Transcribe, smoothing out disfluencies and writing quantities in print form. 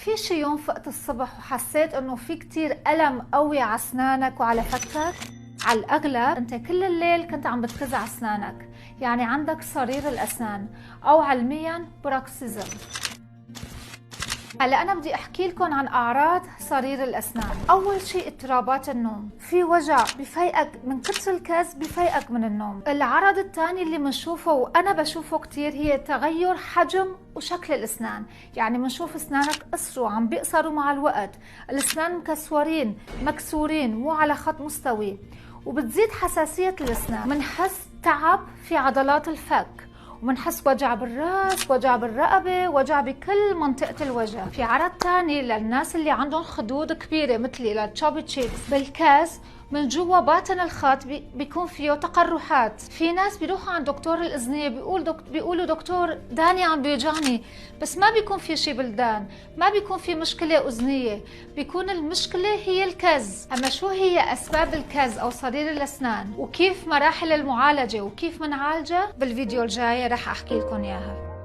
في شي يوم فقت الصبح وحسيت انه في كتير ألم قوي على اسنانك وعلى فكك؟ على الأغلب انت كل الليل كنت عم بتكز على اسنانك، يعني عندك صرير الأسنان أو علميا بروكسيزم. هلا أنا بدي أحكي لكم عن أعراض صرير الأسنان. أول شيء اضطرابات النوم، في وجع بفيقك من كتر الكز، بفيقك من النوم. العرض الثاني اللي بنشوفه وأنا بشوفه كتير هي تغير حجم وشكل الأسنان، يعني بنشوف أسنانك قصروا، عم بيقصروا مع الوقت، الأسنان مكسورين مكسورين مو على خط مستوي، وبتزيد حساسية الأسنان. بنحس تعب في عضلات الفك، ومنحس وجع بالراس، وجع بالرقبة، وجع بكل منطقة الوجه. في عرض تاني للناس اللي عندهم خدود كبيرة مثلي للتشوبي تشيكس بالكاز، من جوا باطن الخط بيكون فيه تقرحات. في ناس بيروحوا عند دكتور الأذنية بيقولوا دكتور داني عم بيوجعني، بس ما بيكون في شيء بالدان، ما بيكون في مشكلة أذنية، بيكون المشكلة هي الكز. أما شو هي أسباب الكز أو صرير الأسنان وكيف مراحل المعالجة وكيف منعالجها بالفيديو الجاي رح أحكي لكم إياها.